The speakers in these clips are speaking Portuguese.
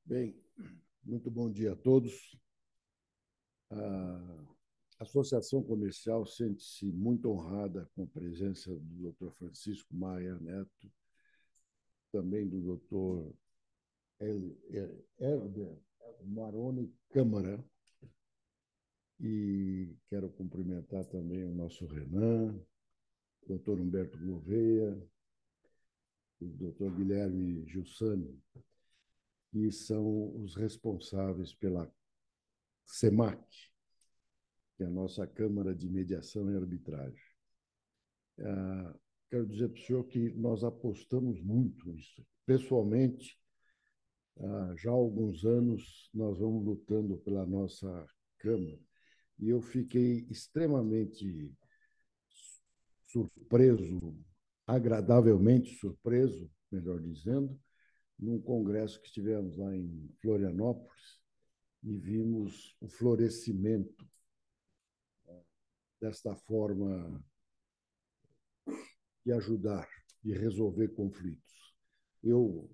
Bem, muito bom dia a todos. A Associação Comercial sente-se muito honrada com a presença do Dr. Francisco Maia Neto, também do Dr. Herder Maroni Câmara, e quero cumprimentar também o nosso Renan, o Dr. Humberto Gouveia, o Dr. Guilherme Giussani, que são os responsáveis pela CEMAC, que é a nossa Câmara de Mediação e Arbitragem. Quero dizer para o senhor que nós apostamos muito nisso. Pessoalmente, já há alguns anos, nós vamos lutando pela nossa Câmara, e eu fiquei extremamente surpreso, agradavelmente surpreso, melhor dizendo, num congresso que estivemos lá em Florianópolis e vimos o florescimento desta forma de ajudar e resolver conflitos. Eu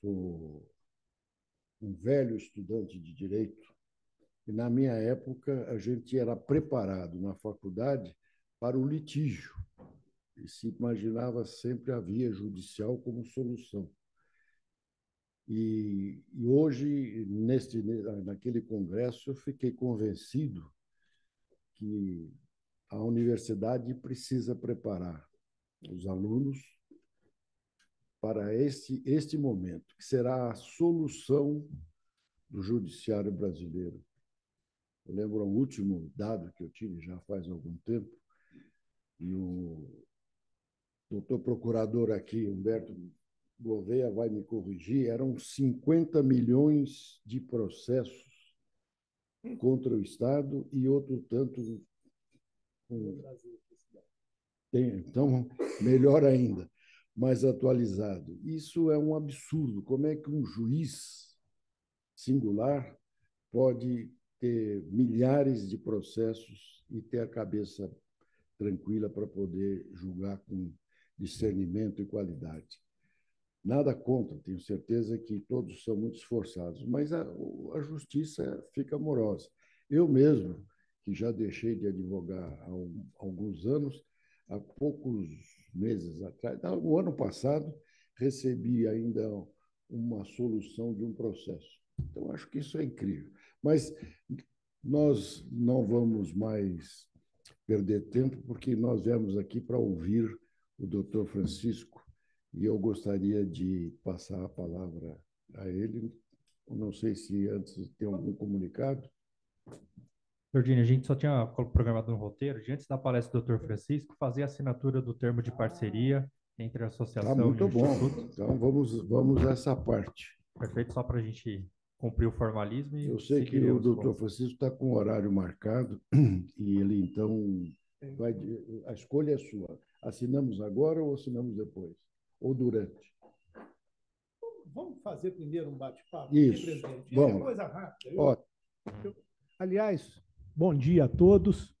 sou um velho estudante de direito e, na minha época, a gente era preparado na faculdade para o litígio e se imaginava sempre a via judicial como solução. E hoje, naquele congresso, eu fiquei convencido que a universidade precisa preparar os alunos para este momento, que será a solução do judiciário brasileiro. Eu lembro o último dado que eu tive já faz algum tempo, e o doutor procurador aqui, Humberto Gouveia, vai me corrigir, eram 50 milhões de processos contra o Estado e outro tanto. Então, melhor ainda, mais atualizado. Isso é um absurdo. Como é que um juiz singular pode ter milhares de processos e ter a cabeça tranquila para poder julgar com discernimento e qualidade? Nada contra, tenho certeza que todos são muito esforçados, mas a justiça fica morosa. Eu mesmo, que já deixei de advogar há alguns anos, há poucos meses atrás, no ano passado, recebi ainda uma solução de um processo. Então, acho que isso é incrível. Mas nós não vamos mais perder tempo, porque nós viemos aqui para ouvir o doutor Francisco e eu gostaria de passar a palavra a ele. Não sei se antes tem algum comunicado. Jordine, a gente só tinha programado no roteiro, de antes da palestra do Dr. Francisco, fazer a assinatura do termo de parceria entre a Tá associação e o muito bom. Instituto. Então, vamos a essa parte. Perfeito, só para a gente cumprir o formalismo e Eu sei que o seguiremos doutor com. Francisco está com o horário marcado e ele, então, vai, a escolha é sua. Assinamos agora ou assinamos depois? Ou durante? Vamos fazer primeiro um bate-papo, Isso. presidente? Isso é Vamos lá. coisa rápida. Ó, Aliás, bom dia a todos.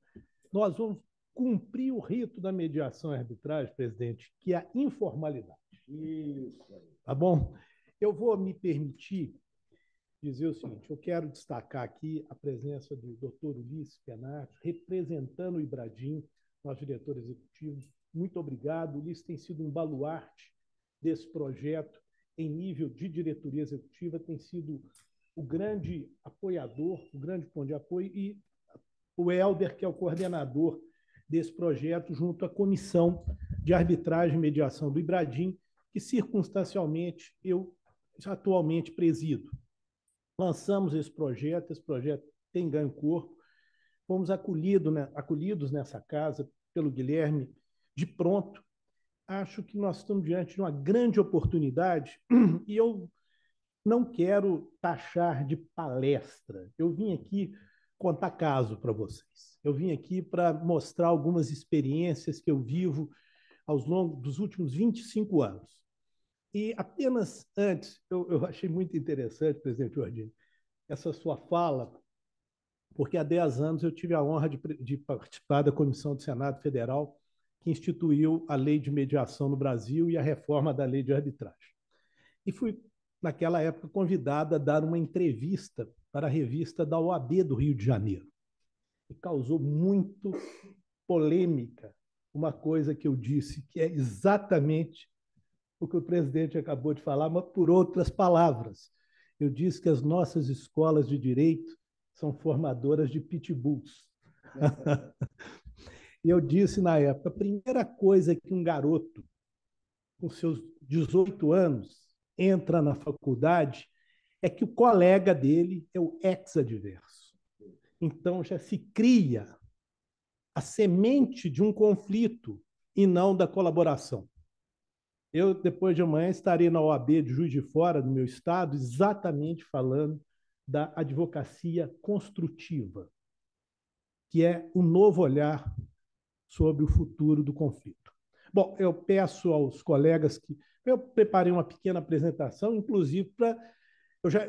Nós vamos cumprir o rito da mediação e arbitragem, presidente, que é a informalidade. isso. Tá bom? Eu vou me permitir dizer o seguinte: eu quero destacar aqui a presença do Dr. Ulisses Penati, representando o Ibradim, nosso diretor executivo. Muito obrigado. O Ulisses tem sido um baluarte desse projeto em nível de diretoria executiva, tem sido o grande apoiador, o grande ponto de apoio, e o Helder, que é o coordenador desse projeto, junto à comissão de arbitragem e mediação do Ibradim, que circunstancialmente eu atualmente presido. Lançamos esse projeto tem ganho corpo, fomos acolhidos nessa casa pelo Guilherme de pronto. Acho que nós estamos diante de uma grande oportunidade e eu não quero taxar de palestra. Eu vim aqui contar caso para vocês. Eu vim aqui para mostrar algumas experiências que eu vivo aos longos dos últimos 25 anos. E apenas antes, eu achei muito interessante, presidente Jordini, essa sua fala, porque há 10 anos eu tive a honra de participar da Comissão do Senado Federal que instituiu a Lei de Mediação no Brasil e a reforma da Lei de Arbitragem. E fui naquela época, convidado a dar uma entrevista para a revista da OAB do Rio de Janeiro. E causou muito polêmica uma coisa que eu disse, que é exatamente o que o presidente acabou de falar, mas por outras palavras. Eu disse que as nossas escolas de direito são formadoras de pitbulls. E eu disse na época, a primeira coisa que um garoto com seus 18 anos entra na faculdade é que o colega dele é o ex-adverso. Então já se cria a semente de um conflito e não da colaboração. Eu, depois de amanhã, estarei na OAB de Juiz de Fora, do meu estado, exatamente falando da advocacia construtiva, que é o novo olhar sobre o futuro do conflito. Bom, eu peço aos colegas que... Eu preparei uma pequena apresentação, inclusive para...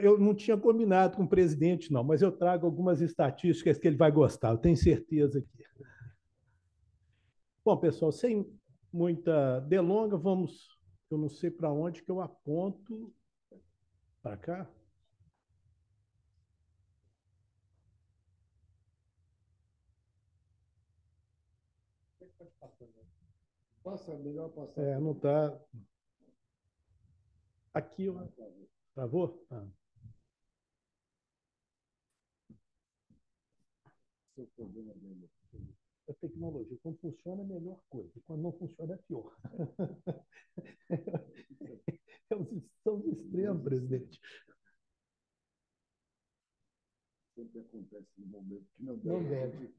Eu não tinha combinado com o presidente, não, mas eu trago algumas estatísticas que ele vai gostar, eu tenho certeza aqui. Bom, pessoal, sem muita delonga, vamos... Eu não sei para onde que eu aponto. Para cá? Passa, melhor passar. Não está. Aqui, ó. Travou? Ah. A tecnologia, quando funciona, é a melhor coisa. Quando não funciona, é pior. São os extremos, presidente. Sempre acontece no momento que não deve. Não deve.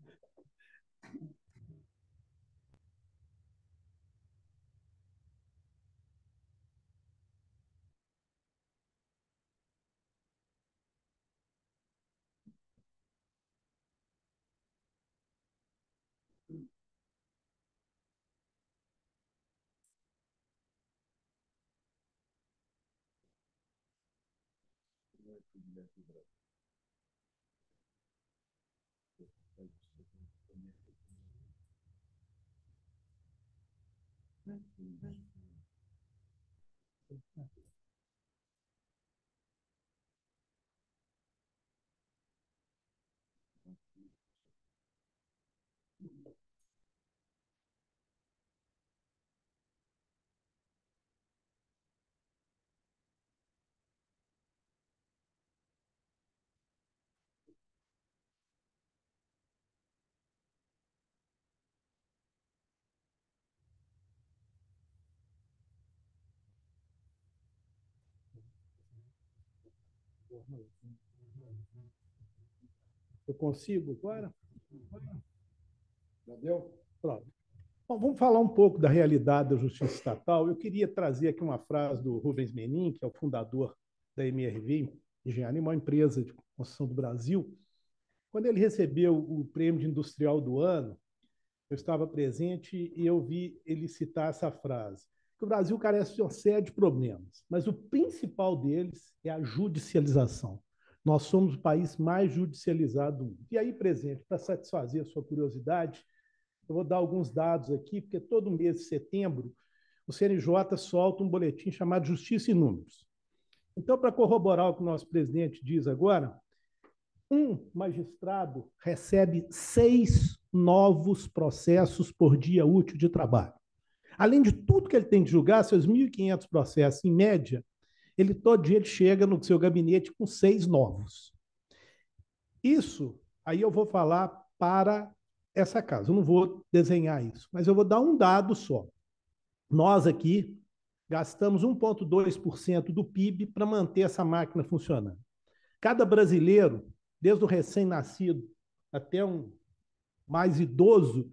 Eu consigo agora? Já deu? Pronto. Bom, vamos falar um pouco da realidade da justiça estatal. Eu queria trazer aqui uma frase do Rubens Menin, que é o fundador da MRV, Engenharia, uma empresa de construção do Brasil. Quando ele recebeu o prêmio de industrial do ano, eu estava presente e eu vi ele citar essa frase, que o Brasil carece de uma série de problemas, mas o principal deles é a judicialização. Nós somos o país mais judicializado do mundo. E aí, presidente, para satisfazer a sua curiosidade, eu vou dar alguns dados aqui, porque todo mês de setembro o CNJ solta um boletim chamado Justiça e Números. Então, para corroborar o que o nosso presidente diz agora, um magistrado recebe 6 novos processos por dia útil de trabalho. Além de tudo que ele tem de julgar, seus 1.500 processos, em média, todo dia ele chega no seu gabinete com 6 novos. Isso, aí eu vou falar para essa casa. Eu não vou desenhar isso, mas eu vou dar um dado só. Nós aqui gastamos 1,2% do PIB para manter essa máquina funcionando. Cada brasileiro, desde o recém-nascido até um mais idoso,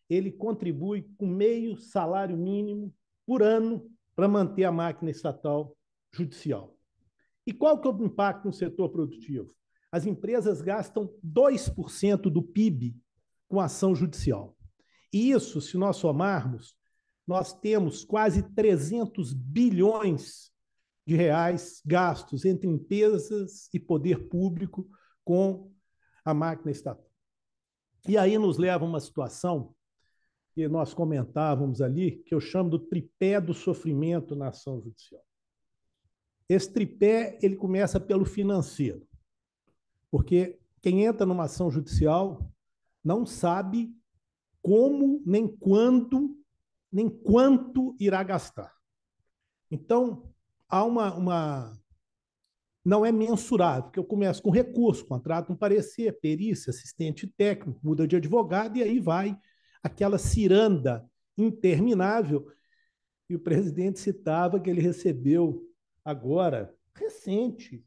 ele contribui com meio salário mínimo por ano para manter a máquina estatal judicial. E qual que é o impacto no setor produtivo? As empresas gastam 2% do PIB com ação judicial. E isso, se nós somarmos, nós temos quase 300 bilhões de reais gastos entre empresas e poder público com a máquina estatal. E aí nos leva a uma situação que nós comentávamos ali, que eu chamo do tripé do sofrimento na ação judicial. Esse tripé ele começa pelo financeiro, porque quem entra numa ação judicial não sabe como, nem quando, nem quanto irá gastar. Então, há não é mensurável, porque eu começo com recurso, contrato um parecer, perícia, assistente técnico, muda de advogado, e aí vai aquela ciranda interminável. E o presidente citava que ele recebeu agora, recente,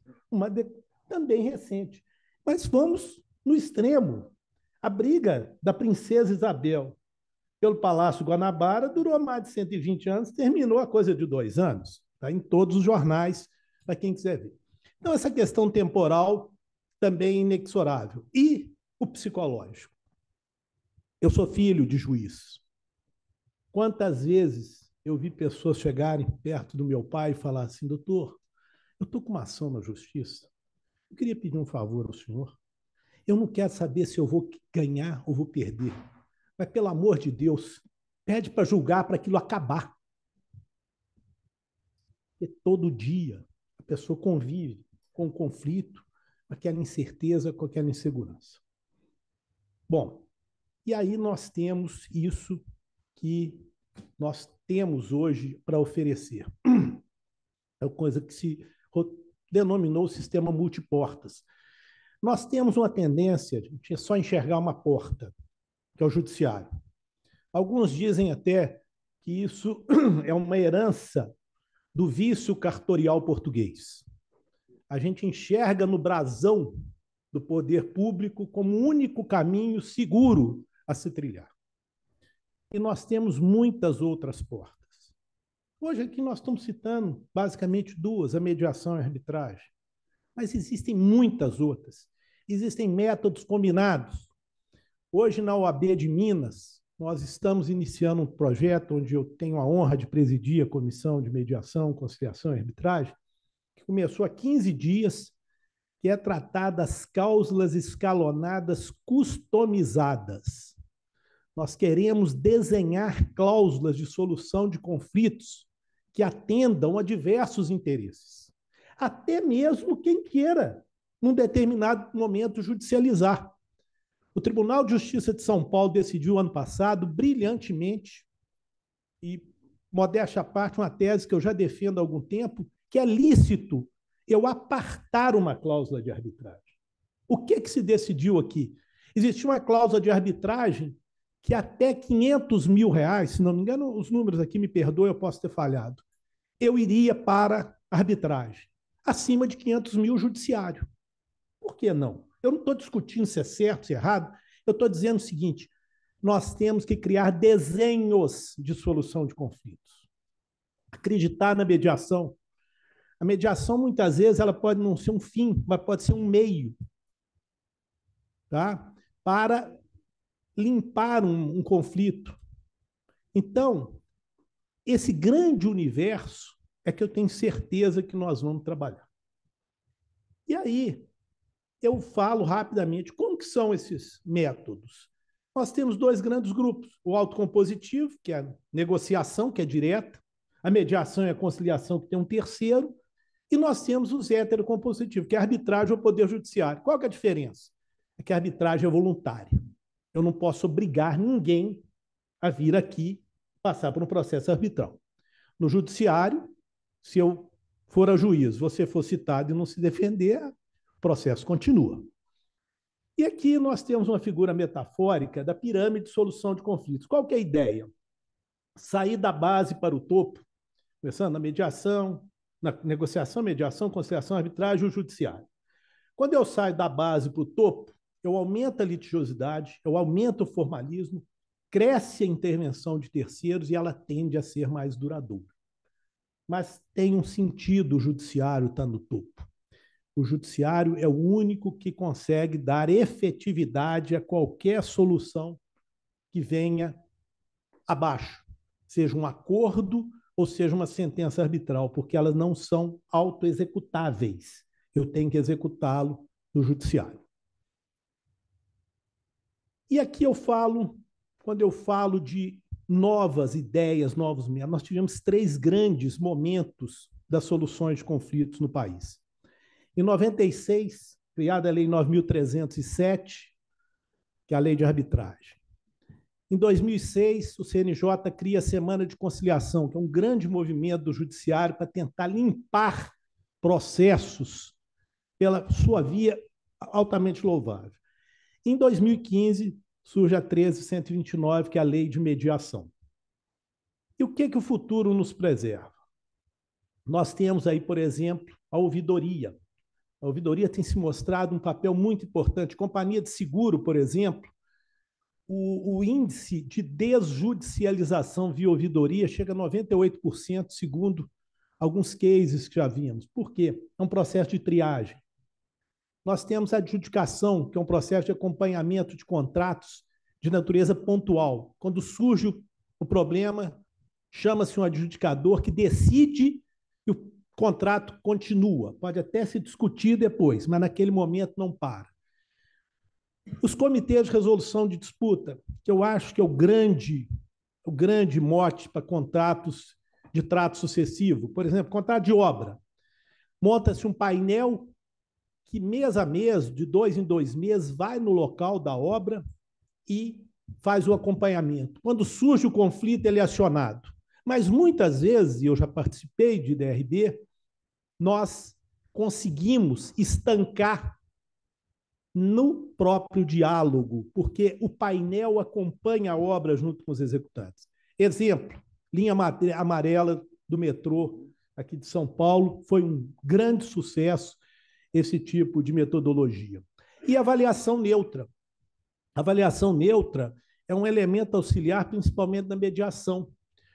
também recente. Mas vamos no extremo. A briga da princesa Isabel pelo Palácio Guanabara durou mais de 120 anos, terminou a coisa de 2 anos. Está em todos os jornais, para quem quiser ver. Então, essa questão temporal também é inexorável. E o psicológico. Eu sou filho de juiz. Quantas vezes eu vi pessoas chegarem perto do meu pai e falar assim: doutor, eu estou com uma ação na justiça, eu queria pedir um favor ao senhor. Eu não quero saber se eu vou ganhar ou vou perder, mas, pelo amor de Deus, pede para julgar, para aquilo acabar. Porque todo dia a pessoa convive com o conflito, com aquela incerteza, com aquela insegurança. Bom, e aí nós temos isso que nós temos hoje para oferecer. É uma coisa que se denominou sistema multiportas. Nós temos uma tendência de só enxergar uma porta, que é o judiciário. Alguns dizem até que isso é uma herança do vício cartorial português. A gente enxerga no brasão do poder público como o único caminho seguro a se trilhar. E nós temos muitas outras portas. Hoje aqui nós estamos citando basicamente 2, a mediação e a arbitragem. Mas existem muitas outras. Existem métodos combinados. Hoje, na OAB de Minas, nós estamos iniciando um projeto onde eu tenho a honra de presidir a Comissão de Mediação, Conciliação e Arbitragem, que começou há 15 dias, que é tratar das cláusulas escalonadas customizadas. Nós queremos desenhar cláusulas de solução de conflitos que atendam a diversos interesses. Até mesmo quem queira, num determinado momento, judicializar. O Tribunal de Justiça de São Paulo decidiu ano passado, brilhantemente, e modéstia à parte, uma tese que eu já defendo há algum tempo, que é lícito eu apartar uma cláusula de arbitragem. O que se decidiu aqui? Existia uma cláusula de arbitragem que até R$500 mil, se não me engano, os números aqui me perdoem, eu posso ter falhado, eu iria para arbitragem. Acima de 500 mil, judiciário. Por que não? Eu não estou discutindo se é certo, se é errado. Eu estou dizendo o seguinte: nós temos que criar desenhos de solução de conflitos. Acreditar na mediação. A mediação, muitas vezes, ela pode não ser um fim, mas pode ser um meio, tá? Para limpar um conflito. Então, esse grande universo é que eu tenho certeza que nós vamos trabalhar. E aí, eu falo rapidamente como que são esses métodos. Nós temos 2 grandes grupos: o autocompositivo, que é a negociação, que é direta, a mediação e a conciliação, que tem um terceiro, e nós temos os heterocompositivos, que é a arbitragem ou poder judiciário. Qual que é a diferença? É que a arbitragem é voluntária. Eu não posso obrigar ninguém a vir aqui passar por um processo arbitral. No judiciário, se eu for a juiz, você for citado e não se defender, o processo continua. E aqui nós temos uma figura metafórica da pirâmide de solução de conflitos. Qual que é a ideia? Sair da base para o topo, começando na mediação, na negociação, mediação, conciliação, arbitragem e o judiciário. Quando eu saio da base para o topo, eu aumento a litigiosidade, eu aumento o formalismo, cresce a intervenção de terceiros e ela tende a ser mais duradoura. Mas tem um sentido o judiciário estar no topo. O judiciário é o único que consegue dar efetividade a qualquer solução que venha abaixo, seja um acordo ou seja uma sentença arbitral, porque elas não são autoexecutáveis. Eu tenho que executá-lo no judiciário. E aqui eu falo, quando eu falo de novas ideias, novos métodos, nós tivemos 3 grandes momentos das soluções de conflitos no país. Em 96, criada a Lei 9.307, que é a Lei de Arbitragem. Em 2006, o CNJ cria a Semana de Conciliação, que é um grande movimento do judiciário para tentar limpar processos pela sua via altamente louvável. Em 2015, surge a 13.129, que é a Lei de Mediação. E o que o futuro nos preserva? Nós temos aí, por exemplo, a ouvidoria. A ouvidoria tem se mostrado um papel muito importante. Companhia de seguro, por exemplo, o índice de desjudicialização via ouvidoria chega a 98%, segundo alguns cases que já vimos. Por quê? É um processo de triagem. Nós temos a adjudicação, que é um processo de acompanhamento de contratos de natureza pontual. Quando surge o problema, chama-se um adjudicador que decide e o contrato continua. Pode até se discutir depois, mas naquele momento não para. Os comitês de resolução de disputa, que eu acho que é o grande mote para contratos de trato sucessivo. Por exemplo, contrato de obra. Monta-se um painel que, mês a mês, de 2 em 2 meses, vai no local da obra e faz o acompanhamento. Quando surge o conflito, ele é acionado. Mas, muitas vezes, e eu já participei de DRB, nós conseguimos estancar no próprio diálogo, porque o painel acompanha a obra junto com os executantes. Exemplo, linha amarela do metrô aqui de São Paulo, foi um grande sucesso esse tipo de metodologia. E avaliação neutra. A avaliação neutra é um elemento auxiliar, principalmente na mediação,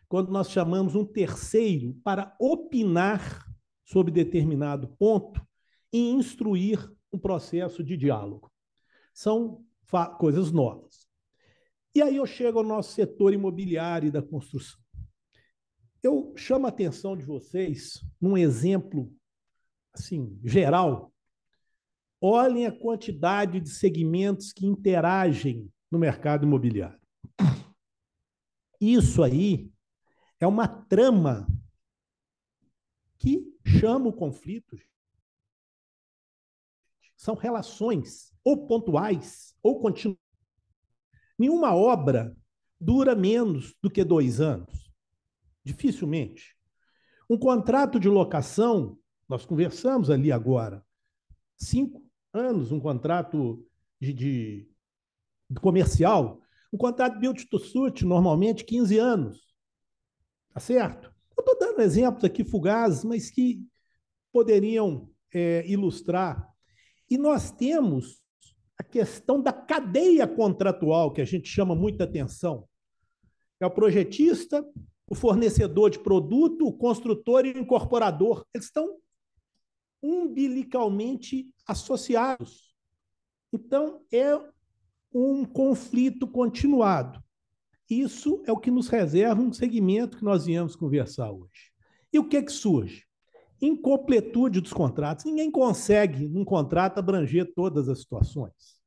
quando nós chamamos um terceiro para opinar sobre determinado ponto e instruir um processo de diálogo. São coisas novas. E aí eu chego ao nosso setor imobiliário e da construção. Eu chamo a atenção de vocês num exemplo assim, geral. Olhem a quantidade de segmentos que interagem no mercado imobiliário. Isso aí é uma trama que chama o conflito. São relações ou pontuais ou contínuas. Nenhuma obra dura menos do que 2 anos. Dificilmente. Um contrato de locação, nós conversamos ali agora, 5 anos, um contrato de comercial, um contrato build to suit, normalmente 15 anos. Tá certo? Eu estou dando exemplos aqui fugazes, mas que poderiam ilustrar. E nós temos a questão da cadeia contratual, que a gente chama muita atenção. É o projetista, o fornecedor de produto, o construtor e o incorporador. Eles estão umbilicalmente associados. Então, é um conflito continuado. Isso é o que nos reserva um segmento que nós viemos conversar hoje. E o que surge? Incompletude dos contratos. Ninguém consegue, num contrato, abranger todas as situações.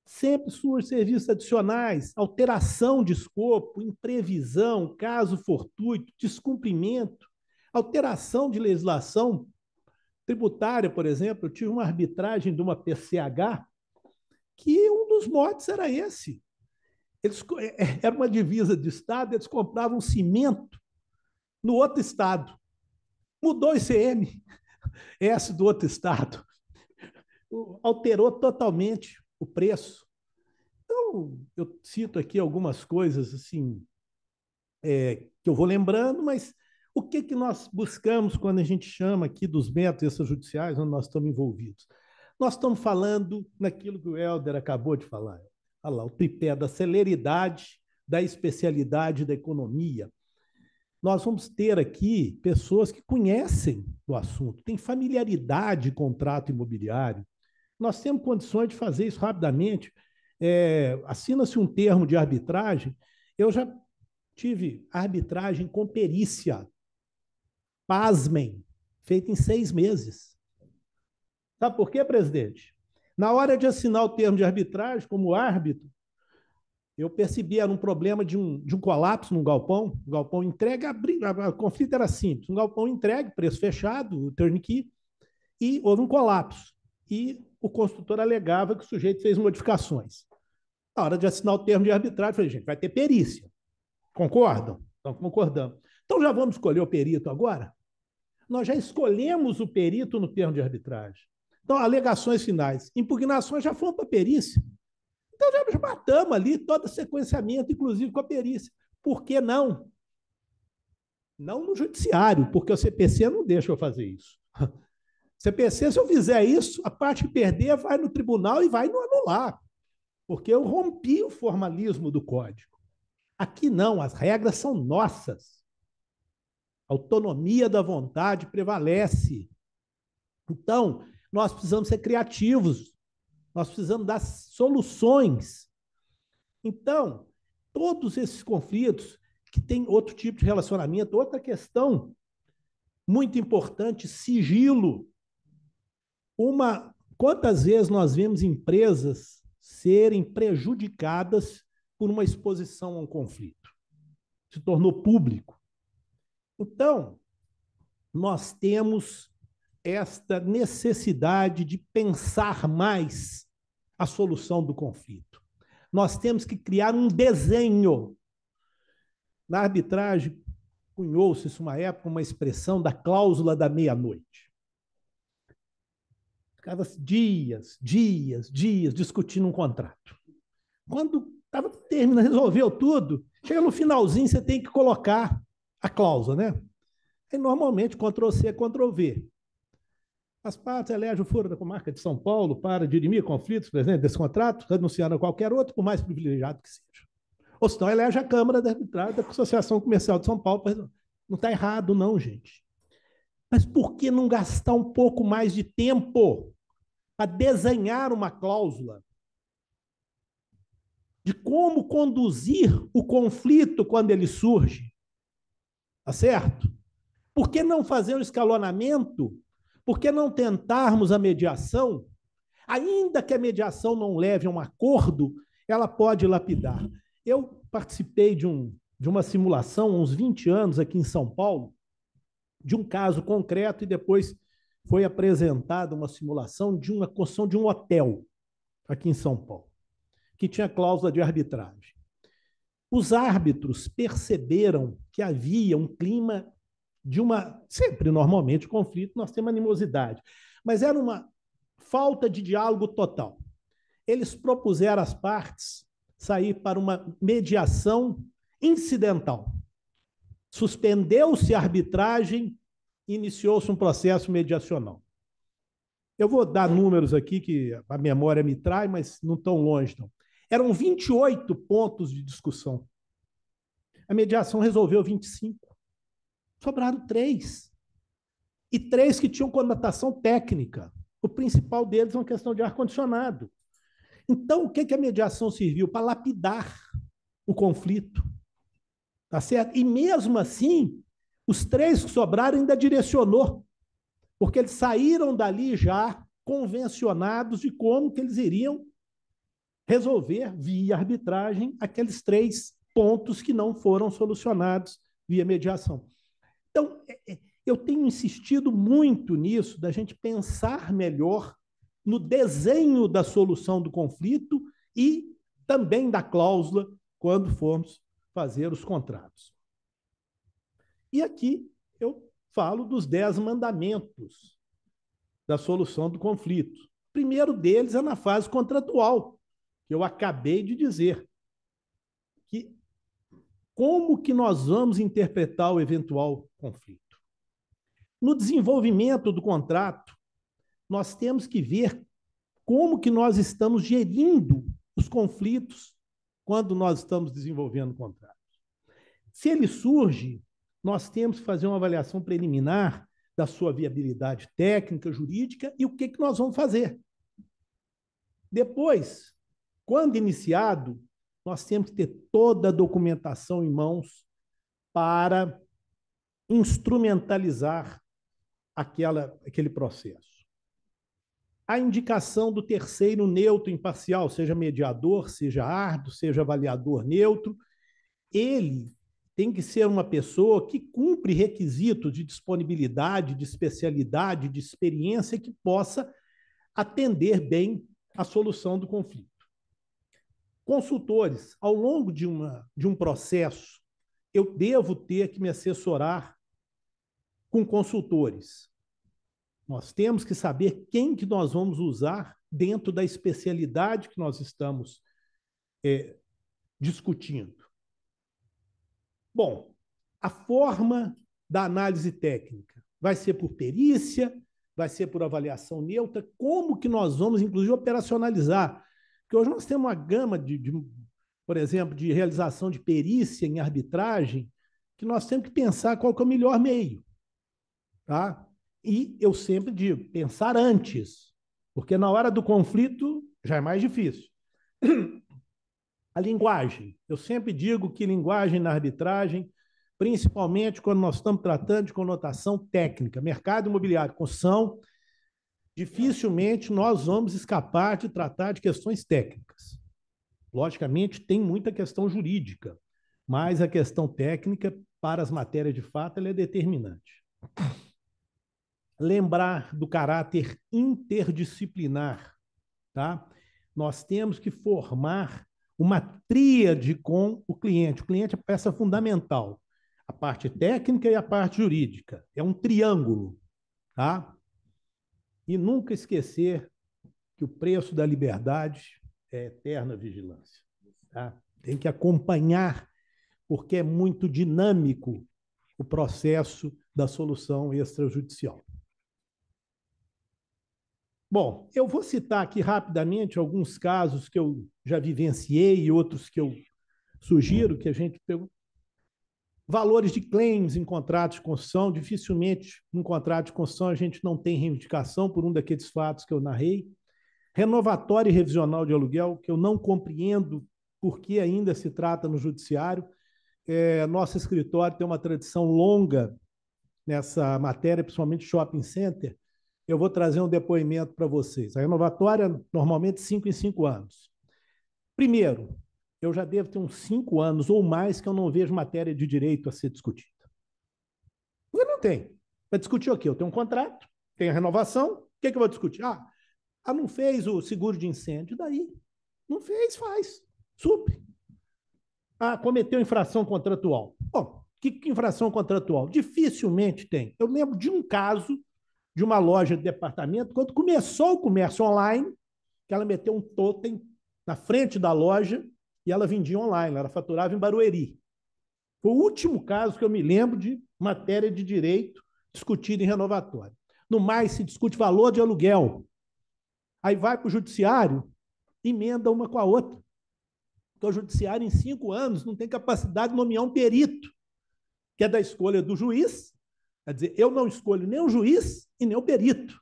Sempre surgem serviços adicionais, alteração de escopo, imprevisão, caso fortuito, descumprimento, alteração de legislação tributária, por exemplo. Eu tive uma arbitragem de uma PCH que um dos motes era esse. Era uma divisa de estado, eles compravam cimento no outro estado. Mudou o ICMS do outro estado. Alterou totalmente o preço. Então, eu cito aqui algumas coisas assim, que eu vou lembrando, mas o que nós buscamos quando a gente chama aqui dos métodos extrajudiciais onde nós estamos envolvidos? Nós estamos falando naquilo que o Helder acabou de falar. Olha lá, o tripé da celeridade, da especialidade da economia. Nós vamos ter aqui pessoas que conhecem o assunto, têm familiaridade com o contrato imobiliário. Nós temos condições de fazer isso rapidamente. Assina-se um termo de arbitragem. Eu já tive arbitragem com perícia. Pasmem, feita em 6 meses. Sabe por quê, presidente? Na hora de assinar o termo de arbitragem, como árbitro, eu percebi era um problema de um colapso num galpão. O galpão entregue, o conflito era simples. Um galpão entregue, preço fechado, o turnkey, e houve um colapso. E o construtor alegava que o sujeito fez modificações. Na hora de assinar o termo de arbitragem, eu falei, gente, vai ter perícia. Concordam? Então, concordamos. Então, já vamos escolher o perito agora? Nós já escolhemos o perito no termo de arbitragem. Então, alegações finais. Impugnações já foram para a perícia. Então, já matamos ali todo o sequenciamento, inclusive com a perícia. Por que não? Não no judiciário, porque o CPC não deixa eu fazer isso. CPC, se eu fizer isso, a parte que perder vai no tribunal e vai no anular, porque eu rompi o formalismo do código. Aqui não, as regras são nossas. A autonomia da vontade prevalece. Então, nós precisamos ser criativos, nós precisamos dar soluções. Então, todos esses conflitos que têm outro tipo de relacionamento, outra questão muito importante, sigilo. Quantas vezes nós vemos empresas serem prejudicadas por uma exposição a um conflito? Se tornou público. Então, nós temos esta necessidade de pensar mais a solução do conflito. Nós temos que criar um desenho. Na arbitragem, cunhou-se isso uma época, uma expressão da cláusula da meia-noite. Ficava dias discutindo um contrato. Quando estava terminando, resolveu tudo, chega no finalzinho, você tem que colocar a cláusula, né? E normalmente, Ctrl+C, Ctrl+V. As partes elegem o foro da comarca de São Paulo para dirimir conflitos presentes desse contrato, renunciando a qualquer outro, por mais privilegiado que seja. Ou senão, elege a Câmara da Arbitragem da Associação Comercial de São Paulo. Não está errado, não, gente. Mas por que não gastar um pouco mais de tempo para desenhar uma cláusula de como conduzir o conflito quando ele surge? Tá certo? Por que não fazer um escalonamento? Por que não tentarmos a mediação? Ainda que a mediação não leve a um acordo, ela pode lapidar. Eu participei de uma simulação há uns 20 anos aqui em São Paulo, de um caso concreto, e depois foi apresentada uma simulação de uma construção de um hotel aqui em São Paulo, que tinha cláusula de arbitragem. Os árbitros perceberam que havia um clima de sempre, normalmente, conflito, nós temos animosidade, mas era uma falta de diálogo total. Eles propuseram às partes sair para uma mediação incidental. Suspendeu-se a arbitragem, iniciou-se um processo mediacional. Eu vou dar números aqui que a memória me traz, mas não tão longe, não. Eram 28 pontos de discussão. A mediação resolveu 25. Sobraram 3. E 3 que tinham conotação técnica. O principal deles é uma questão de ar-condicionado. Então, o que a mediação serviu? Para lapidar o conflito. Tá certo? E mesmo assim, os 3 que sobraram ainda direcionou, porque eles saíram dali já convencionados de como que eles iriam resolver via arbitragem aqueles 3 pontos que não foram solucionados via mediação. Então, eu tenho insistido muito nisso, da gente pensar melhor no desenho da solução do conflito e também da cláusula quando formos fazer os contratos. E aqui eu falo dos 10 mandamentos da solução do conflito. O primeiro deles é na fase contratual, que eu acabei de dizer. Que como que nós vamos interpretar o eventual conflito? No desenvolvimento do contrato, nós temos que ver como que nós estamos gerindo os conflitos quando nós estamos desenvolvendo o contrato. Se ele surge, nós temos que fazer uma avaliação preliminar da sua viabilidade técnica, jurídica e o que nós vamos fazer. Depois, quando iniciado, nós temos que ter toda a documentação em mãos para instrumentalizar aquele processo. a indicação do terceiro neutro imparcial, seja mediador, seja árbitro, seja avaliador neutro, ele tem que ser uma pessoa que cumpre requisitos de disponibilidade, de especialidade, de experiência que possa atender bem a solução do conflito. Consultores, ao longo de um processo, eu devo ter que me assessorar com consultores. Nós temos que saber quem que nós vamos usar dentro da especialidade que nós estamos discutindo. Bom, a forma da análise técnica vai ser por perícia, vai ser por avaliação neutra, como que nós vamos, inclusive, operacionalizar? Porque hoje nós temos uma gama por exemplo, de realização de perícia em arbitragem, que nós temos que pensar qual que é o melhor meio. Tá? E eu sempre digo, pensar antes, porque na hora do conflito já é mais difícil. A linguagem. Eu sempre digo que linguagem na arbitragem, principalmente quando nós estamos tratando de conotação técnica, mercado imobiliário, construção, dificilmente nós vamos escapar de tratar de questões técnicas. Logicamente, tem muita questão jurídica, mas a questão técnica, para as matérias de fato, ela é determinante. Lembrar do caráter interdisciplinar, tá? Nós temos que formar uma tríade com o cliente. O cliente é a peça fundamental. A parte técnica e a parte jurídica. É um triângulo, tá? E nunca esquecer que o preço da liberdade é eterna vigilância, tá? Tem que acompanhar, porque é muito dinâmico o processo da solução extrajudicial. Bom, eu vou citar aqui rapidamente alguns casos que eu já vivenciei e outros que eu sugiro que a gente pegou. Valores de claims em contratos de construção, dificilmente em contrato de construção a gente não tem reivindicação por um daqueles fatos que eu narrei. Renovatório e revisional de aluguel, que eu não compreendo por que ainda se trata no judiciário. Nosso escritório tem uma tradição longa nessa matéria, principalmente shopping center. Eu vou trazer um depoimento para vocês. A renovatória, normalmente, 5 em 5 anos. Primeiro, eu já devo ter uns 5 anos ou mais que eu não vejo matéria de direito a ser discutida. Eu não tenho. Vai discutir o quê? Eu tenho um contrato, tenho a renovação, o que eu vou discutir? Não fez o seguro de incêndio, daí? Não fez, faz. Supre. Cometeu infração contratual. Bom, que infração contratual? Dificilmente tem. Eu lembro de um caso de uma loja de departamento, quando começou o comércio online, que ela meteu um totem na frente da loja e ela vendia online, ela faturava em Barueri. Foi o último caso que eu me lembro de matéria de direito discutida em renovatório. No mais, se discute valor de aluguel. Aí vai para o judiciário, emenda uma com a outra. Porque o judiciário, em 5 anos, não tem capacidade de nomear um perito, que é da escolha do juiz. Quer dizer, eu não escolho nem o juiz e nem o perito.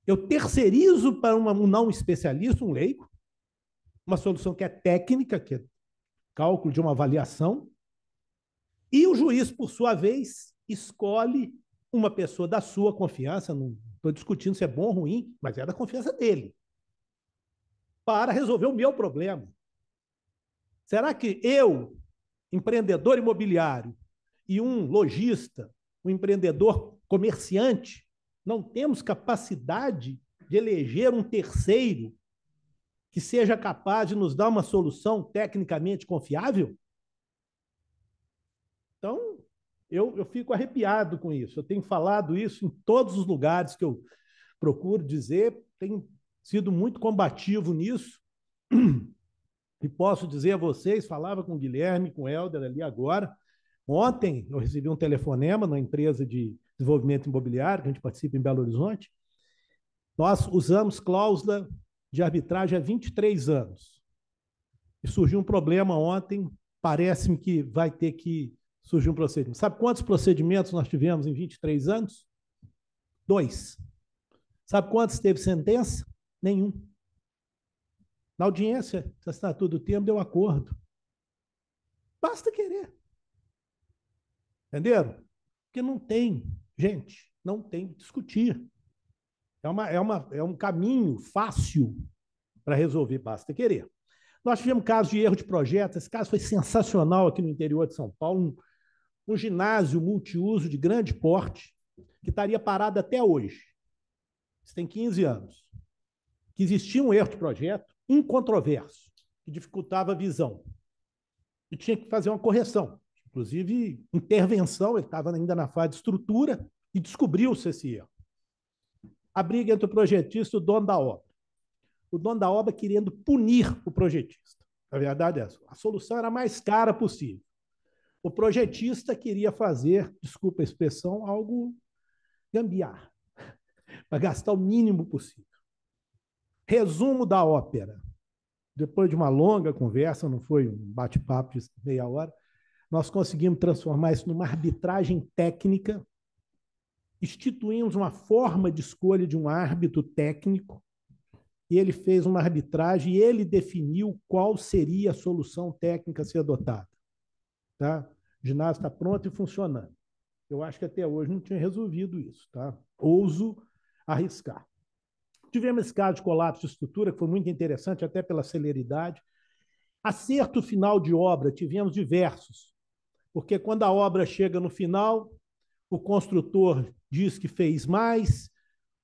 Eu terceirizo para um não especialista, um leigo, uma solução que é técnica, que é cálculo de uma avaliação, e o juiz, por sua vez, escolhe uma pessoa da sua confiança, não estou discutindo se é bom ou ruim, mas é da confiança dele, para resolver o meu problema. Será que eu, empreendedor imobiliário, e um lojista, um empreendedor comerciante, não temos capacidade de eleger um terceiro que seja capaz de nos dar uma solução tecnicamente confiável? Então, eu fico arrepiado com isso. Eu tenho falado isso em todos os lugares que eu procuro dizer, tenho sido muito combativo nisso. E posso dizer a vocês, falava com o Guilherme, com o Helder ali agora. Ontem eu recebi um telefonema na empresa de desenvolvimento imobiliário, que a gente participa em Belo Horizonte. Nós usamos cláusula de arbitragem há 23 anos. E surgiu um problema ontem, parece-me que vai ter que surgir um procedimento. Sabe quantos procedimentos nós tivemos em 23 anos? 2. Sabe quantos teve sentença? Nenhum. Na audiência, se assinatura do termo, deu acordo. Basta querer. Entenderam? Porque não tem, gente, não tem que discutir. É um caminho fácil para resolver, basta querer. Nós tivemos casos de erro de projeto, esse caso foi sensacional aqui no interior de São Paulo, um ginásio multiuso de grande porte, que estaria parado até hoje. Isso tem 15 anos. Que existia um erro de projeto incontroverso, que dificultava a visão. E tinha que fazer uma correção. Inclusive, intervenção, ele estava ainda na fase de estrutura, e descobriu-se esse erro. A briga entre o projetista e o dono da obra. O dono da obra querendo punir o projetista. A verdade é essa. A solução era a mais cara possível. O projetista queria fazer, desculpa a expressão, algo gambiarra, para gastar o mínimo possível. Resumo da ópera. Depois de uma longa conversa, não foi um bate-papo de meia hora, nós conseguimos transformar isso numa arbitragem técnica, instituímos uma forma de escolha de um árbitro técnico, e ele fez uma arbitragem e ele definiu qual seria a solução técnica a ser adotada. Tá? O ginásio está pronto e funcionando. Eu acho que até hoje não tinha resolvido isso. Tá? Ouso arriscar. Tivemos esse caso de colapso de estrutura, que foi muito interessante, até pela celeridade. Acerto final de obra, tivemos diversos, porque quando a obra chega no final, o construtor diz que fez mais,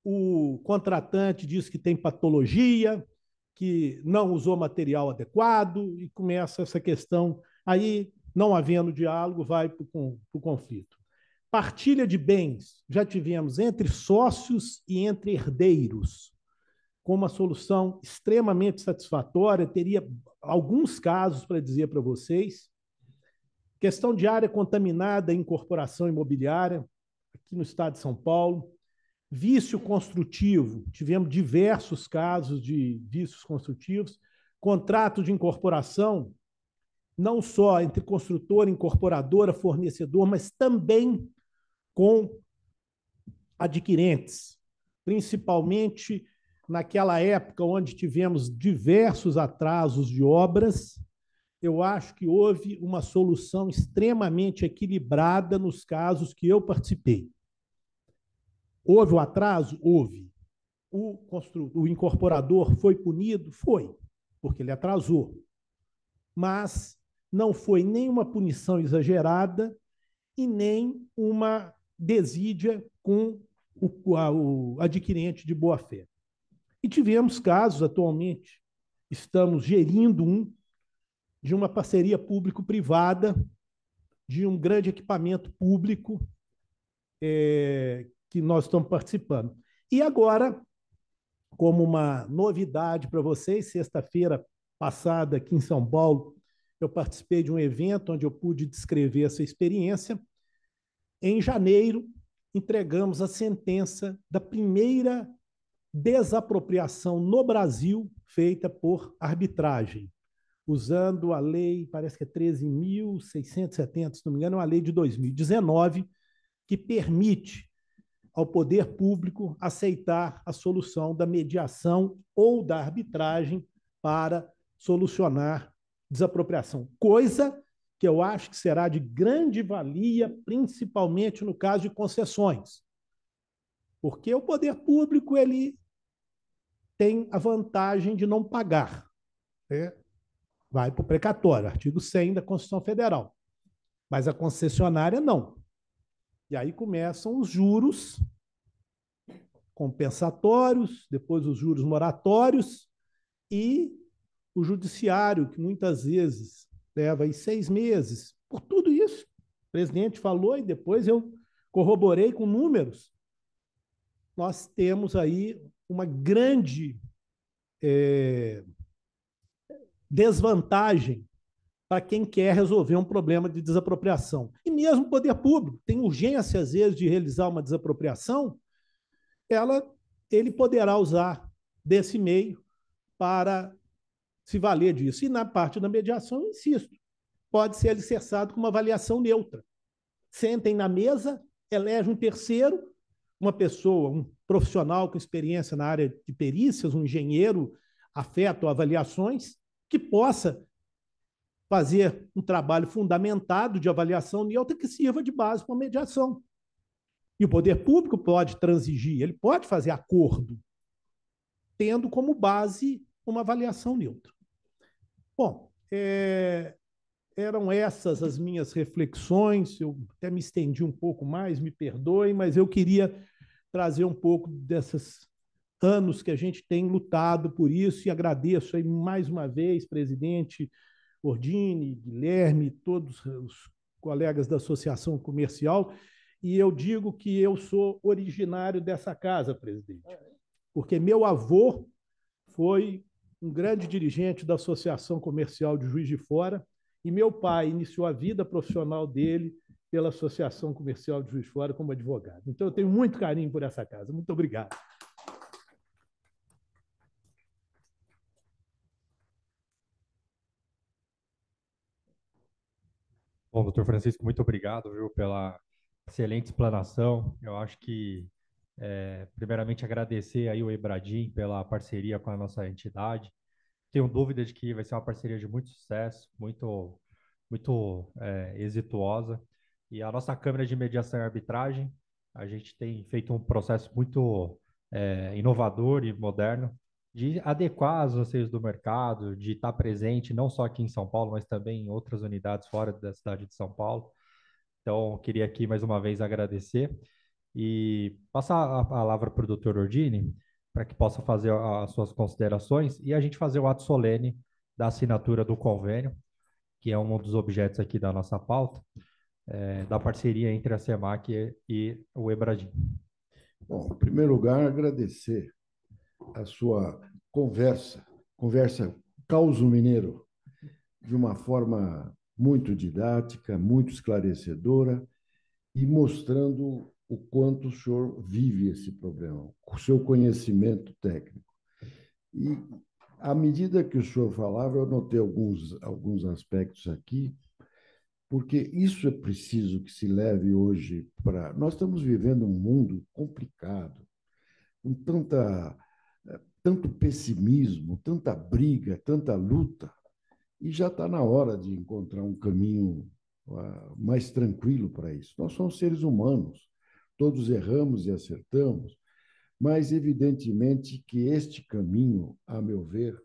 o contratante diz que tem patologia, que não usou material adequado, e começa essa questão. Aí, não havendo diálogo, vai para o conflito. Partilha de bens, já tivemos entre sócios e entre herdeiros, com uma solução extremamente satisfatória, teria alguns casos para dizer para vocês. Questão de área contaminada em incorporação imobiliária, aqui no estado de São Paulo. Vício construtivo, tivemos diversos casos de vícios construtivos. Contrato de incorporação, não só entre construtora, incorporadora, fornecedor, mas também com adquirentes, principalmente naquela época onde tivemos diversos atrasos de obras. Eu acho que houve uma solução extremamente equilibrada nos casos que eu participei. Houve o atraso? Houve. O incorporador foi punido? Foi, porque ele atrasou. Mas não foi nem uma punição exagerada e nem uma desídia com o adquirente de boa-fé. E tivemos casos, atualmente, estamos gerindo de uma parceria público-privada, de um grande equipamento público que nós estamos participando. E agora, como uma novidade para vocês, sexta-feira passada aqui em São Paulo, eu participei de um evento onde eu pude descrever essa experiência. Em janeiro, entregamos a sentença da primeira desapropriação no Brasil feita por arbitragem, usando a lei, parece que é 13.670, se não me engano, é uma lei de 2019, que permite ao poder público aceitar a solução da mediação ou da arbitragem para solucionar desapropriação. Coisa que eu acho que será de grande valia, principalmente no caso de concessões. Porque o poder público ele tem a vantagem de não pagar. Né? Vai para o precatório, artigo 100 da Constituição Federal. Mas a concessionária não. E aí começam os juros compensatórios, depois os juros moratórios e o judiciário, que muitas vezes leva aí 6 meses. Por tudo isso, o presidente falou e depois eu corroborei com números. Nós temos aí uma grande desvantagem para quem quer resolver um problema de desapropriação. E mesmo o poder público tem urgência, às vezes, de realizar uma desapropriação, ele poderá usar desse meio para se valer disso. E na parte da mediação, eu insisto, pode ser alicerçado com uma avaliação neutra. Sentem na mesa, elege um terceiro, uma pessoa, um profissional com experiência na área de perícias, um engenheiro afeto a avaliações, que possa fazer um trabalho fundamentado de avaliação neutra que sirva de base para a mediação. E o poder público pode transigir, ele pode fazer acordo, tendo como base uma avaliação neutra. Bom, eram essas as minhas reflexões. Eu até me estendi um pouco mais, me perdoem, mas eu queria trazer um pouco desses anos que a gente tem lutado por isso, e agradeço aí mais uma vez, presidente Ordine, Guilherme, todos os colegas da Associação Comercial, e eu digo que eu sou originário dessa casa, presidente, porque meu avô foi um grande dirigente da Associação Comercial de Juiz de Fora, e meu pai iniciou a vida profissional dele pela Associação Comercial de Juiz de Fora como advogado. Então, eu tenho muito carinho por essa casa. Muito obrigado. Bom, doutor Francisco, muito obrigado, viu, pela excelente explanação. Eu acho que, primeiramente, agradecer aí o Ebradim pela parceria com a nossa entidade. Tenho dúvida de que vai ser uma parceria de muito sucesso, muito exitosa. E a nossa Câmara de Mediação e Arbitragem, a gente tem feito um processo muito inovador e moderno de adequar os anseios do mercado, de estar presente não só aqui em São Paulo, mas também em outras unidades fora da cidade de São Paulo. Então, queria aqui mais uma vez agradecer e passar a palavra para o doutor Ordine, para que possa fazer as suas considerações e a gente fazer o ato solene da assinatura do convênio, que é um dos objetos aqui da nossa pauta, da parceria entre a SEMAC e o Ebradim. Bom, em primeiro lugar, agradecer a sua conversa causo mineiro, de uma forma muito didática, muito esclarecedora e mostrando o quanto o senhor vive esse problema, o seu conhecimento técnico. E, à medida que o senhor falava, eu notei alguns aspectos aqui, porque isso é preciso que se leve hoje para. Nós estamos vivendo um mundo complicado, com tanto pessimismo, tanta briga, tanta luta, e já está na hora de encontrar um caminho mais tranquilo para isso. Nós somos seres humanos, todos erramos e acertamos, mas evidentemente que este caminho, a meu ver,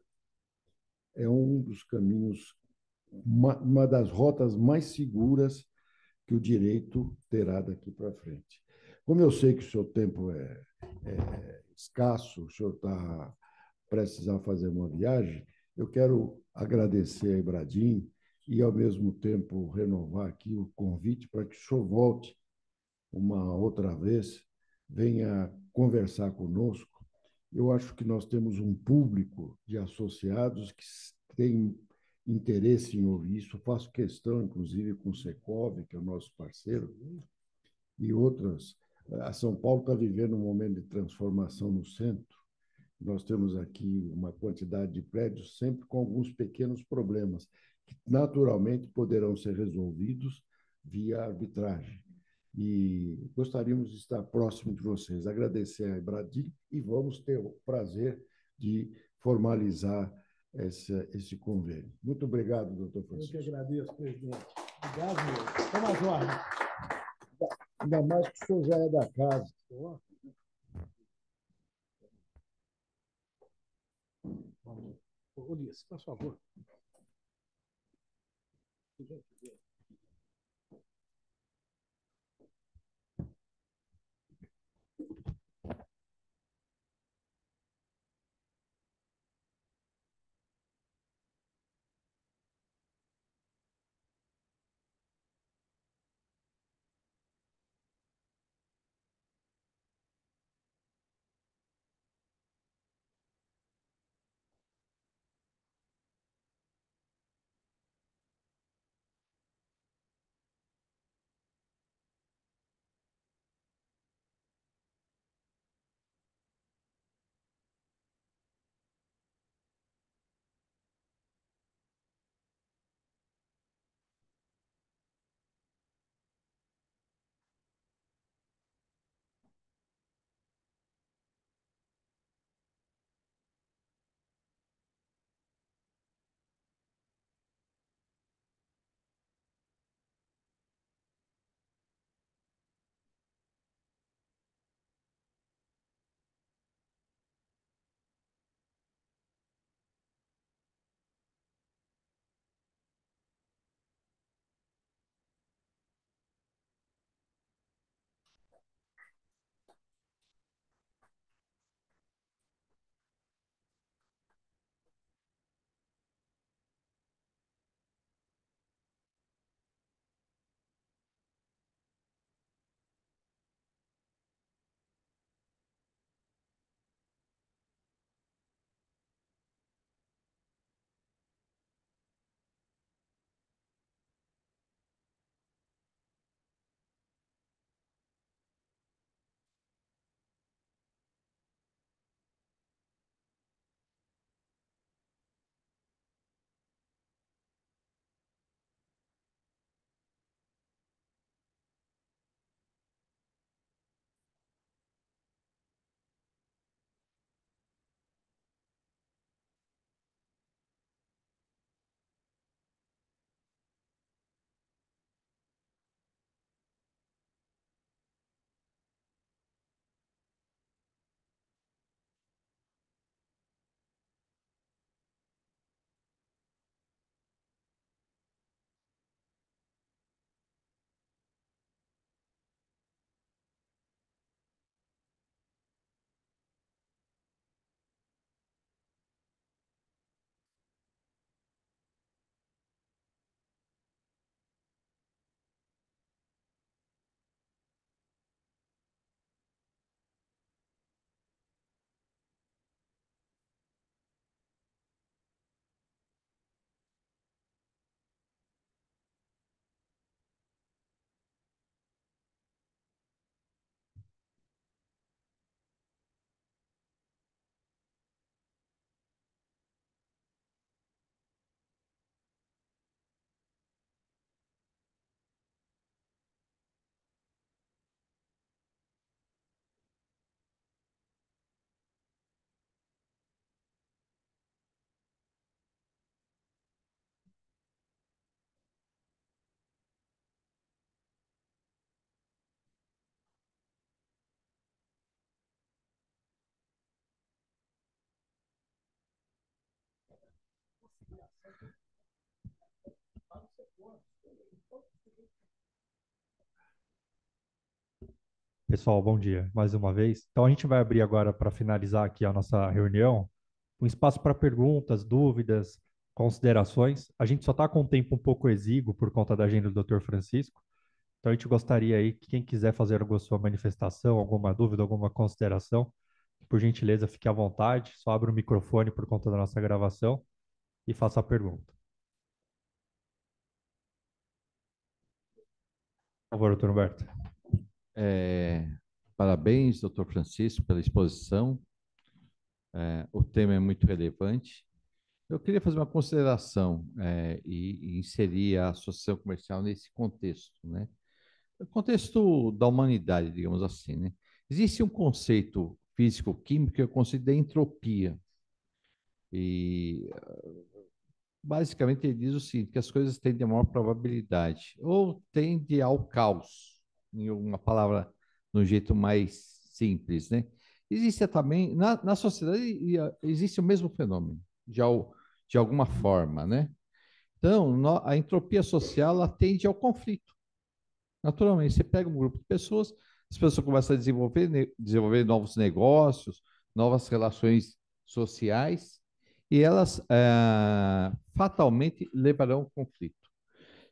é um dos caminhos, uma das rotas mais seguras que o direito terá daqui para frente. Como eu sei que o seu tempo é escasso, o senhor está prestes a fazer uma viagem, eu quero agradecer a Ibradim e, ao mesmo tempo, renovar aqui o convite para que o senhor volte uma outra vez, venha conversar conosco. Eu acho que nós temos um público de associados que tem interesse em ouvir isso. Eu faço questão, inclusive, com o Secov, que é o nosso parceiro, e outras. A São Paulo está vivendo um momento de transformação no centro. Nós temos aqui uma quantidade de prédios sempre com alguns pequenos problemas, que naturalmente poderão ser resolvidos via arbitragem. E gostaríamos de estar próximo de vocês. Agradecer a Ibradim e vamos ter o prazer de formalizar esse convênio. Muito obrigado, doutor Francisco. Eu que agradeço, presidente. Obrigado mesmo. Toma as ordens. Ainda mais que o senhor já é da casa. Ulisses, por favor. Pessoal, bom dia mais uma vez. Então, a gente vai abrir agora, para finalizar aqui a nossa reunião, um espaço para perguntas, dúvidas, considerações. A gente só está com o tempo um pouco exíguo por conta da agenda do Dr. Francisco. Então, a gente gostaria aí que quem quiser fazer alguma sua manifestação, alguma dúvida, alguma consideração, por gentileza, fique à vontade. Só abra o microfone por conta da nossa gravação e faça a pergunta. Por favor, doutor Humberto. Parabéns, doutor Francisco, pela exposição. O tema é muito relevante. Eu queria fazer uma consideração e inserir a associação comercial nesse contexto, né? O contexto da humanidade, digamos assim, né? Existe um conceito físico-químico que é o conceito da entropia. E basicamente ele diz o seguinte, que as coisas tendem a maior probabilidade, ou tendem ao caos, em uma palavra, no jeito mais simples, né? Existe também, na sociedade, existe o mesmo fenômeno, de alguma forma, né? Então, a entropia social, ela tende ao conflito. Naturalmente, você pega um grupo de pessoas, as pessoas começam a desenvolver novos negócios, novas relações sociais, e elas fatalmente levarão ao conflito.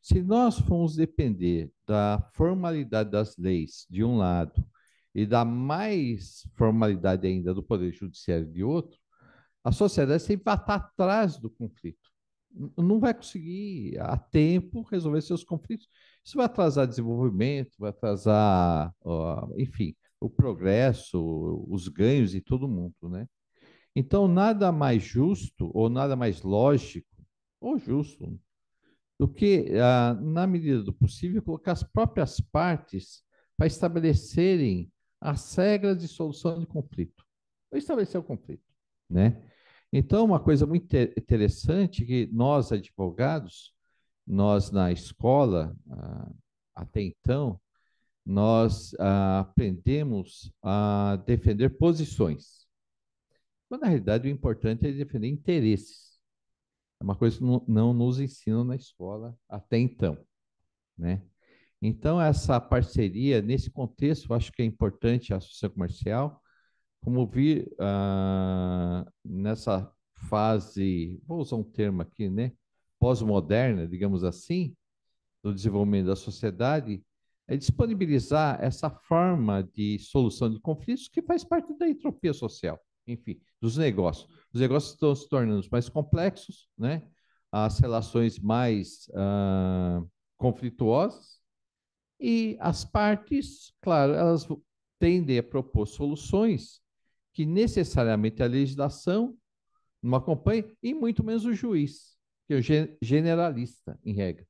Se nós formos depender da formalidade das leis, de um lado, e da mais formalidade ainda do Poder Judiciário de outro, a sociedade sempre vai estar atrás do conflito. Não vai conseguir, a tempo, resolver seus conflitos. Isso vai atrasar desenvolvimento, vai atrasar, enfim, o progresso, os ganhos de todo mundo, né? Então, nada mais justo ou nada mais lógico ou justo do que, na medida do possível, colocar as próprias partes para estabelecerem as regras de solução de conflito. Ou estabelecer o conflito, né? Então, uma coisa muito interessante que nós, advogados, nós na escola, até então, nós aprendemos a defender posições. Quando, na realidade, o importante é defender interesses. É uma coisa que não nos ensinam na escola até então, né? Então, essa parceria, nesse contexto, eu acho que é importante a associação comercial, como vir nessa fase, vou usar um termo aqui, né? Pós-moderna, digamos assim, do desenvolvimento da sociedade, é disponibilizar essa forma de solução de conflitos que faz parte da entropia social, enfim, dos negócios. Os negócios estão se tornando mais complexos, né? As relações mais conflituosas, e as partes, claro, elas tendem a propor soluções que necessariamente a legislação não acompanha, e muito menos o juiz, que é o generalista, em regra,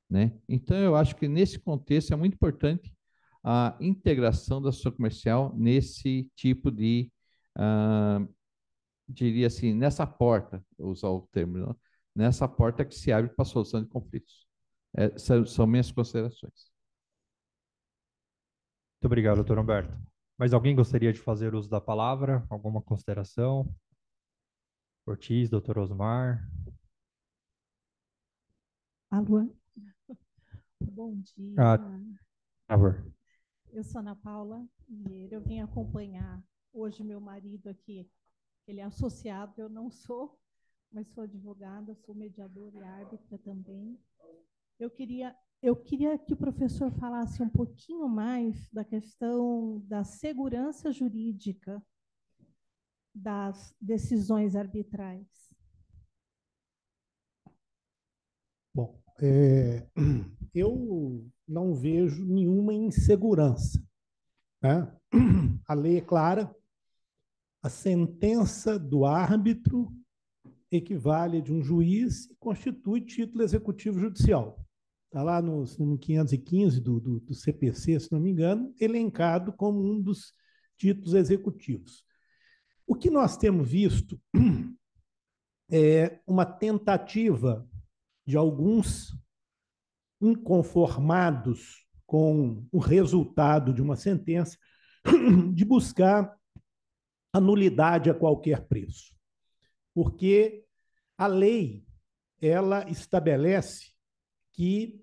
né? Então, eu acho que nesse contexto é muito importante a integração da associação comercial nesse tipo de, diria assim, nessa porta, vou usar o termo, não? Nessa porta que se abre para a solução de conflitos. São minhas considerações. Muito obrigado, doutor Humberto. Mas alguém gostaria de fazer uso da palavra? Alguma consideração? Ortiz, doutor Osmar. Alô? Bom dia. Por favor. Eu sou Ana Paula Vieira. Eu vim acompanhar hoje meu marido aqui. Ele é associado, eu não sou, mas sou advogada, sou mediadora e árbitra também. Eu queria que o professor falasse um pouquinho mais da questão da segurança jurídica das decisões arbitrais. Bom, eu não vejo nenhuma insegurança, né? A lei é clara, a sentença do árbitro equivale a de um juiz e constitui título executivo judicial. Está lá no 515 do CPC, se não me engano, elencado como um dos títulos executivos. O que nós temos visto é uma tentativa de alguns inconformados com o resultado de uma sentença de buscar a nulidade a qualquer preço. Porque a lei, ela estabelece que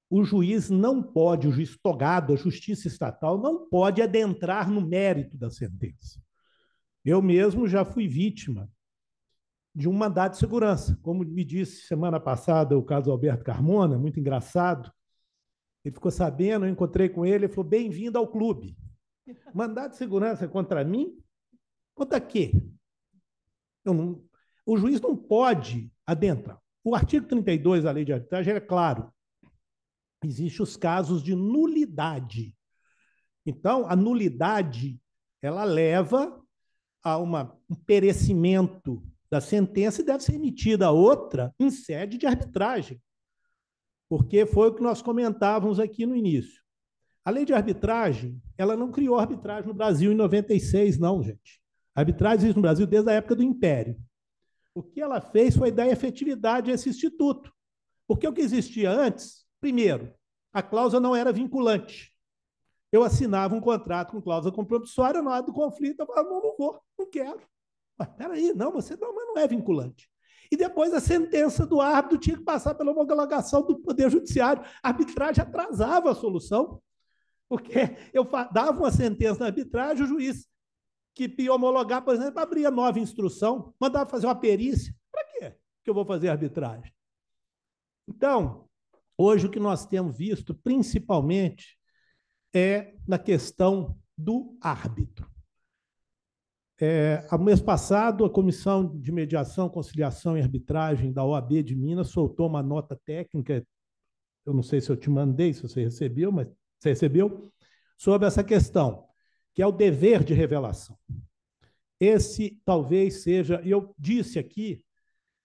o juiz não pode, o juiz togado, a justiça estatal, não pode adentrar no mérito da sentença. Eu mesmo já fui vítima de um mandado de segurança. Como me disse semana passada o caso Alberto Carmona, muito engraçado, ele ficou sabendo, eu encontrei com ele, ele falou, bem-vindo ao clube. Mandado de segurança contra mim? Contra quê? O juiz não pode adentrar. O artigo 32 da lei de arbitragem é claro. Existem os casos de nulidade. Então, a nulidade, ela leva a um perecimento da sentença e deve ser emitida outra em sede de arbitragem. Porque foi o que nós comentávamos aqui no início. A lei de arbitragem, ela não criou arbitragem no Brasil em 96, não, gente. A arbitragem existe no Brasil desde a época do Império. O que ela fez foi dar efetividade a esse instituto. Porque o que existia antes, primeiro, a cláusula não era vinculante. Eu assinava um contrato com cláusula compromissória, na hora do conflito, eu falava, não vou, não quero. Mas peraí, não, mas não é vinculante. E depois a sentença do árbitro tinha que passar pela homologação do Poder Judiciário. A arbitragem atrasava a solução, porque eu dava uma sentença na arbitragem, o juiz que ia homologar, por exemplo, abria nova instrução, mandava fazer uma perícia. Para quê que eu vou fazer arbitragem? Então, hoje o que nós temos visto, principalmente, é na questão do árbitro. No mês passado, a Comissão de Mediação, Conciliação e Arbitragem da OAB de Minas soltou uma nota técnica, eu não sei se eu te mandei, se você recebeu, mas você recebeu, sobre essa questão, que é o dever de revelação. Esse talvez seja, eu disse aqui,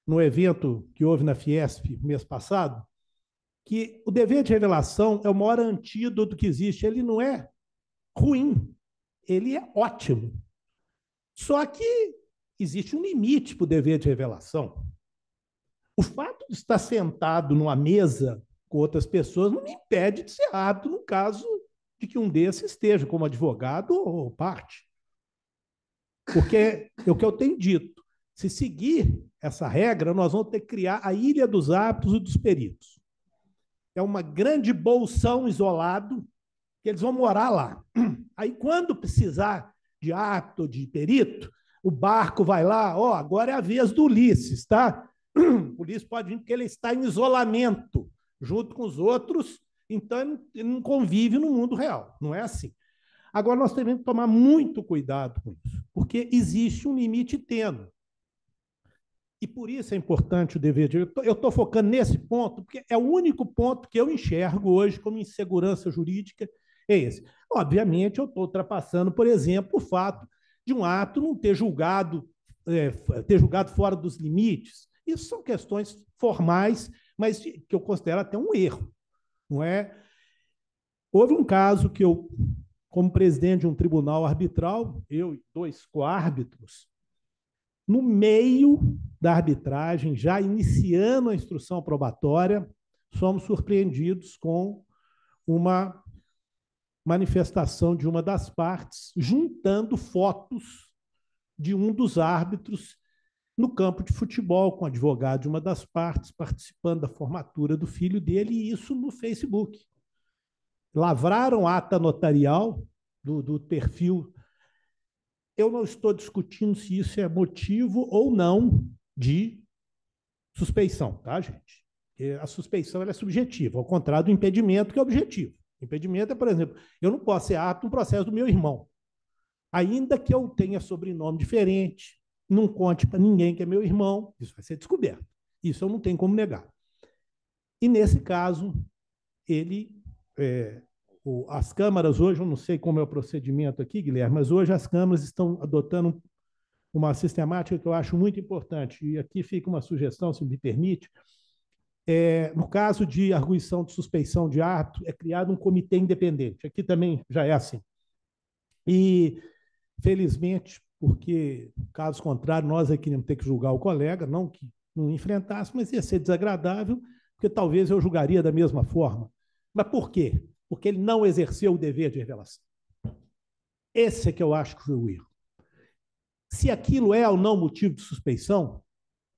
no evento que houve na Fiesp, mês passado, que o dever de revelação é o maior antídoto que existe. Ele não é ruim, ele é ótimo. Só que existe um limite para o dever de revelação. O fato de estar sentado numa mesa com outras pessoas não me impede de ser árbitro no caso de que um desses esteja como advogado ou parte. Porque é o que eu tenho dito. Se seguir essa regra, nós vamos ter que criar a ilha dos árbitros e dos peritos. É uma grande bolsão isolado que eles vão morar lá. Aí, quando precisar de árbitro, de perito, o barco vai lá, agora é a vez do Ulisses, tá? O Ulisses pode vir porque ele está em isolamento, junto com os outros, então ele não convive no mundo real, não é assim. Agora, nós temos que tomar muito cuidado com isso, porque existe um limite tênue. E por isso é importante o dever de... Eu estou focando nesse ponto, porque é o único ponto que eu enxergo hoje como insegurança jurídica, é esse. Obviamente, eu estou ultrapassando, por exemplo, o fato de um ato não ter julgado fora dos limites. Isso são questões formais, mas que eu considero até um erro. Não é? Houve um caso que eu, como presidente de um tribunal arbitral, eu e 2 coárbitros, no meio da arbitragem, já iniciando a instrução probatória, somos surpreendidos com uma manifestação de uma das partes, juntando fotos de um dos árbitros no campo de futebol, com o advogado de uma das partes, participando da formatura do filho dele, e isso no Facebook. Lavraram ata notarial do perfil. Eu não estou discutindo se isso é motivo ou não de suspeição, tá, gente? Porque a suspeição ela é subjetiva, ao contrário do impedimento, que é objetivo. O impedimento é, por exemplo, eu não posso ser árbitro no processo do meu irmão, ainda que eu tenha sobrenome diferente, não conte para ninguém que é meu irmão, isso vai ser descoberto. Isso eu não tenho como negar. E, nesse caso, as câmaras hoje, eu não sei como é o procedimento aqui, Guilherme, mas hoje as câmaras estão adotando uma sistemática que eu acho muito importante, e aqui fica uma sugestão, se me permite. No caso de arguição de suspeição de árbitro, é criado um comitê independente. Aqui também já é assim. E, felizmente, porque, caso contrário, nós aqui íamos ter que julgar o colega, não que não enfrentasse, mas ia ser desagradável, porque talvez eu julgaria da mesma forma. Mas por quê? Porque ele não exerceu o dever de revelação. Esse é que eu acho que foi o erro. Se aquilo é ou não motivo de suspeição,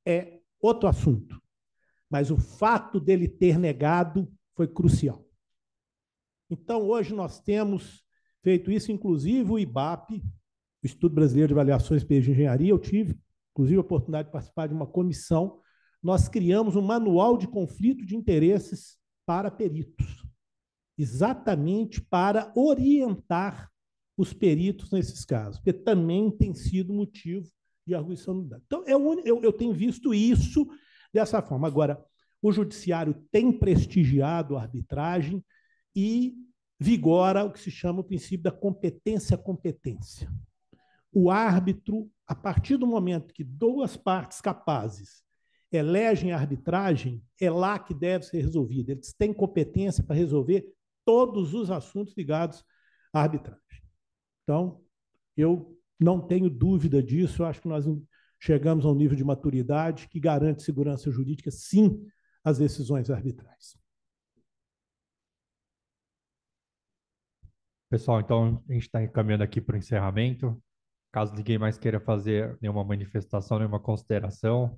é outro assunto. mas o fato dele ter negado foi crucial. Então, hoje nós temos feito isso, inclusive o IBAP, o Instituto Brasileiro de Avaliações de Engenharia, eu tive, inclusive, a oportunidade de participar de uma comissão. Nós criamos um manual de conflito de interesses para peritos, exatamente para orientar os peritos nesses casos, porque também tem sido motivo de arguição de nulidade. Então, eu tenho visto isso dessa forma. Agora, o judiciário tem prestigiado a arbitragem e vigora o que se chama o princípio da competência-competência. O árbitro, a partir do momento que duas partes capazes elegem a arbitragem, é lá que deve ser resolvido. Eles têm competência para resolver todos os assuntos ligados à arbitragem. Então, eu não tenho dúvida disso, eu acho que nós chegamos a um nível de maturidade que garante segurança jurídica, sim, às decisões arbitrais. Pessoal, então a gente está encaminhando aqui para o encerramento. Caso ninguém mais queira fazer nenhuma manifestação, nenhuma consideração,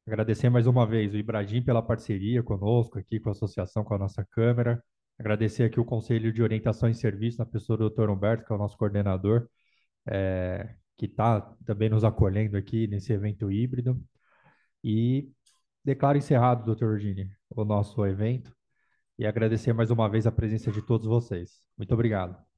agradecer mais uma vez o Ibradim pela parceria conosco aqui, com a associação, com a nossa Câmara. Agradecer aqui o Conselho de Orientação e Serviço, na pessoa do Dr. Humberto, que é o nosso coordenador, que está também nos acolhendo aqui nesse evento híbrido. E declaro encerrado, doutor Urgini, o nosso evento. E agradecer mais uma vez a presença de todos vocês. Muito obrigado.